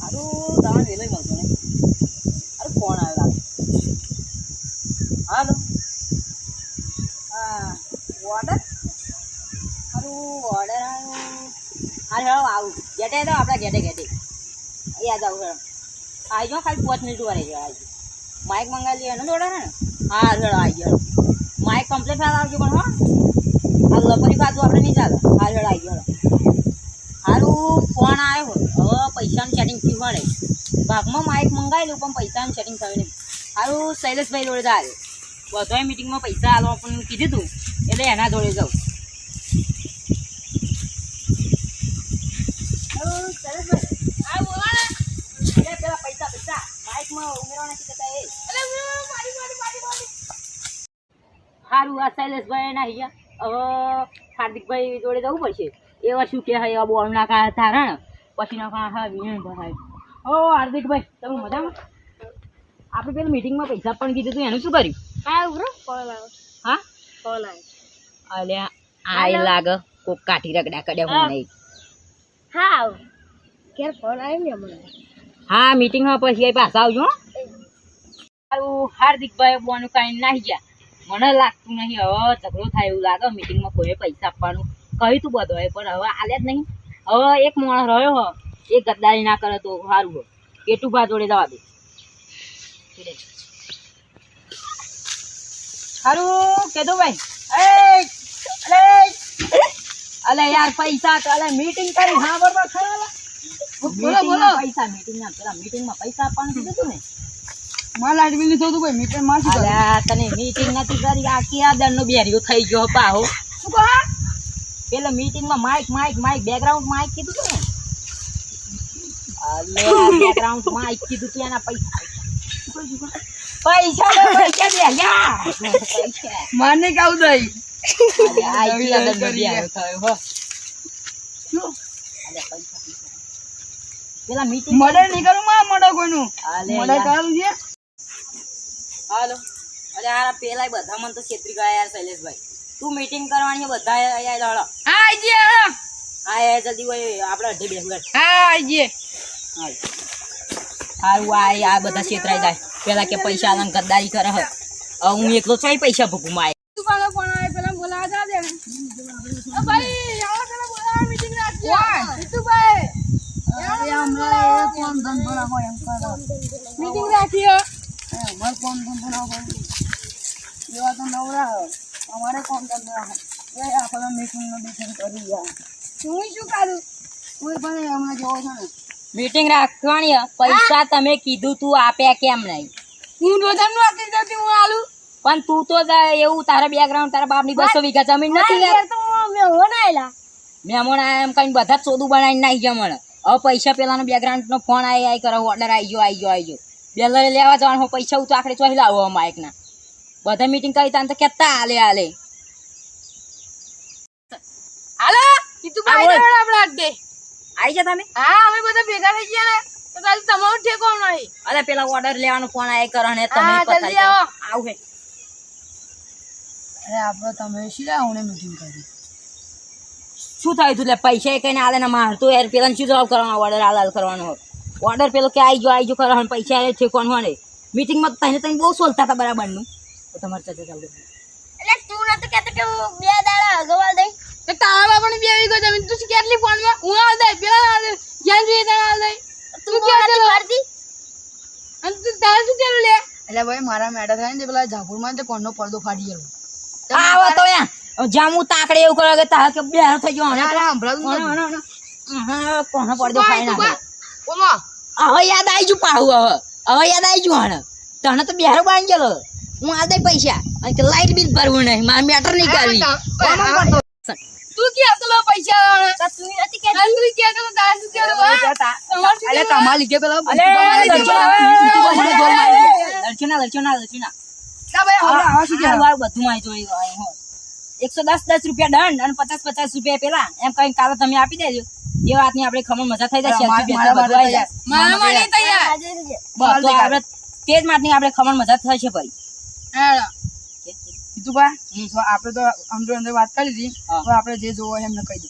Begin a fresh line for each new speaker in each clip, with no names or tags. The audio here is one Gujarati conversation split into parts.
હારું તમારે વેલો મળતો ને. અરે ફોન આવ્યો લાગે. હાલો હા ઓર્ડર હારું ઓર્ડર આવ્યો. હા આવું ગેટે તો આપણા ગેટે યાદ આવું હેડો આવી જાઓ ખાલી 5 મિનિટ વારે જાય આવી માઇક મંગાવી લઈએ એનો જ ઓર્ડર હે ને. હા હેડો આવી ગયો માઇક કમ્પ્લીટ થાય આવજો પણ હો આ લપરી બાજુ આપણે નહીં ચાલે. હા હેડો આવી ગયો હારું ફોન આવ્યો હવે પૈસાનું સેટિંગ થયું મળે ભાગમાં માઇક મંગાવી લઉં પણ પૈસાનું સેટિંગ થયું નહીં. હારું શૈલેષભાઈ જોડે જાય બધાય મિટિંગમાં પૈસા આલવા પણ કીધું તું એટલે એના જોડે જાઉં. સારું આ શૈલેષભાઈ ના અહીંયા હવે હાર્દિકભાઈ જોડે જવું પડશે. એવા શું કે એવા બોલ નાખા તારણ પછી નાખા હા વિનય ભરાય. ઓ હાર્દિકભાઈ તમે મજામાં? આપણે પેલું મીટિંગમાં પૈસા પણ કીધું હતું એનું શું કર્યું? હા કોલ અલ્યા આ લાગે કોક કાઠી રગડા કડ્યા મને.
હા ક્યારે ફોન આવ્યો ને હમણાં.
હા મીટિંગમાં પછી પાછા આવજો. સારું હાર્દિકભાઈ બોનું કાંઈ નાહી ગયા મને લાગતું નહીં હવે ઝઘડો થાય એવું લાગે. મીટિંગમાં કોઈ પૈસા આપવાનું કહ્યું તું બધો પણ હવે આલ્યા જ નહીં. હવે એક માણસ રહ્યો હો એ ગદ્દારી ના કરે તો સારું હો કેટુભા જોડે જવા દે. સારું કેતો ભાઈ અલે યાર પૈસા તો અલે મીટિંગ કરી હા બરોબર ખરા. બોલો બોલો પૈસા મીટિંગ ના પેલા મીટિંગમાં પૈસા આપવાનું કીધું તું ને.
માલ આડવી લીધો તું ભાઈ મીટર માં શું
અલ્યા તને મીટિંગ નથી કરી આ કિયાદર નો બેરિયો થઈ ગયો પાહો.
શું કહો
પેલા મીટિંગમાં માઇક બેકગ્રાઉન્ડ માઇક કીધું તું ને. અલે બેકગ્રાઉન્ડ માઇક કીધું તું એના પૈસા પૈસા દે યાર
માને કાઉ દઈ
આ કિયાદર નો બેરિયો થયો હો. અલે પૈસા પેલા મીટિંગ
મર્ડર નહીં કરું માં મર્ડર કોઈનું
અલે
મર્ડર કરેલું છે.
હાલો અરે યાર પેલા બધા મને તો છેતરી ગયા યાર શૈલેષભાઈ. તું મીટિંગ કરવાની છે બધા યાર હળો.
હા આઈજે
હા યાર જલ્દી હોય આપણે અઢી બેસ.
હા આઈજે
સારું આ બધા છેતરાઈ જાય. પેલા કે પૈસા આલન ગદ્દારી કરે હવે હું એકલો ચોઈ પૈસા ભૂકું માય.
દુકાને કોણ આવે પેલા બોલાવા જા દે. ઓ ભાઈ આવો પેલા બોલાવા મીટિંગ રાખજો. જીતુભાઈ એ હમણાં કોણ ધંધો રાખો એમ કરો મીટિંગ રાખ્યો. અમારે કોણ ધંધો રાખો એવા તો નવરા અમારે કોણ ધંધો રાખો એ આપણે મીટિંગનો ડિસિઝન કરી ગયા. હું શું કરું કોઈ પણ હમણાં જોવો છો ને
મીટિંગ રાખવાની પૈસા તમે કીધું તું આપ્યા કેમ નહીં?
હું રોજાનું આપી દઉં હું આલુ
પણ તું તો એવું તારા બેકગ્રાઉન્ડ તારા બાપની 200 વીઘા જમીન નથી યાર. મહેમાન આયા એમ કઈ બધા સોદું બનાવીને નાખી ગયા મને. હવે પૈસા પેલાનો બેકગ્રાઉન્ડ નો ફોન આવી કરે ઓર્ડર આવી ગયો બેલર લેવા જવાનું પૈસા તો આખરે ચોહી લાવો માઇક ના બધા મીટિંગ કરી તા તો કેતા હાલે
હાલો જીતુભાઈ આપણે આજ દે
આવી જા તમે.
હા અમે બધા ભેગા થઈ ગયા ને તો તારી તમારું ઠેકો નહીં.
અરે પેલા ઓર્ડર લેવાનો ફોન આવી કરે ને તમે
જલ્દી આવો.
આવ હે
અરે આપણે તમે શીરા હું મીટિંગ કરી
શું થયું તું? એટલે પૈસા કઈ આલે ને માર તો યાર પેલા શું જવાબ કરવાનો ઓર્ડર હાલ કરવાનો ઓર્ડર પેલો કે આવી જો કરવાનો પૈસા ઠેકવાનું હોય ને મીટિંગમાં તને તને બહુ સોલતા હતા બરાબર નું તો તમારે ચર્ચા ચાલુ.
એટલે તું નતો કહેતો કે હું 2 દાડા અગવાલ દઈ તો તારા બાપાને 2 વીઘો જમીન તું કેટલી ફોનમાં હું આલ દઈ પેલા આલ દઈ જ્યાં જોઈએ ત્યાં આલ દઈ તું કે કરતી અને તું તાર શું ચાલુ લે. એટલે ભાઈ મારા મેડા થાય ને પેલા જાપુરમાં તે કોણનો પડદો ફાડી ગયો
આવો તો યાર જામુ તાકડે એવું કરે કે તાર કે બે થઈ ગયો ને
સંભળાતું
કોનો પડદો ફાડી નાખે.
કોનો
હવે યાદ આવી જુ પાહુ હવે યાદ આવી જુ હણ તને તો બેરો બાંધી ગયેલો હું આ દઈ પૈસા અને કે લાઈટ બિલ ભરવું નહીં મારે મેટર નહીં કરવી.
તું કે આટલો પૈસા વાળા તું નથી કે તું કે તો તાર શું કે અલે તમાર લીધે પેલા
લડચના
કા ભાઈ હવે આવા શું કે
બધું માં જોઈ 110 રૂપિયા દંડ અને 50 રૂપિયા પેલા એમ કઈ કાલે તમે આપી દેજો એ વાતની આપણે ખમણ મજા થઈ જશે.
મારા માટે તૈયાર
આપણે તેજ માટની આપણે ખમણ મજા થશે ભાઈ.
જીતુભાઈ આપણે તો અંદર વાત કરી હતી. આપણે જે જોવો એમને કહી દો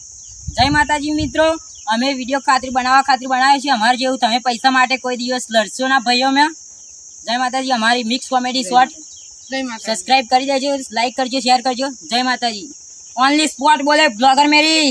જય માતાજી મિત્રો, અમે વિડીયો ખાતરી બનાવ્યો છે. અમારે જેવું તમે પૈસા માટે કોઈ દિવસ લડશો ના ભાઈઓ. મેં જય માતાજી. અમારી મિક્સ કોમેડી શોર્ટ સબસ્ક્રાઇબ કરી દેજો, લાઈક કરજો, શેર કરજો. જય માતાજી. ઓનલી સ્પોટ બોલે બ્લોગર મેરી.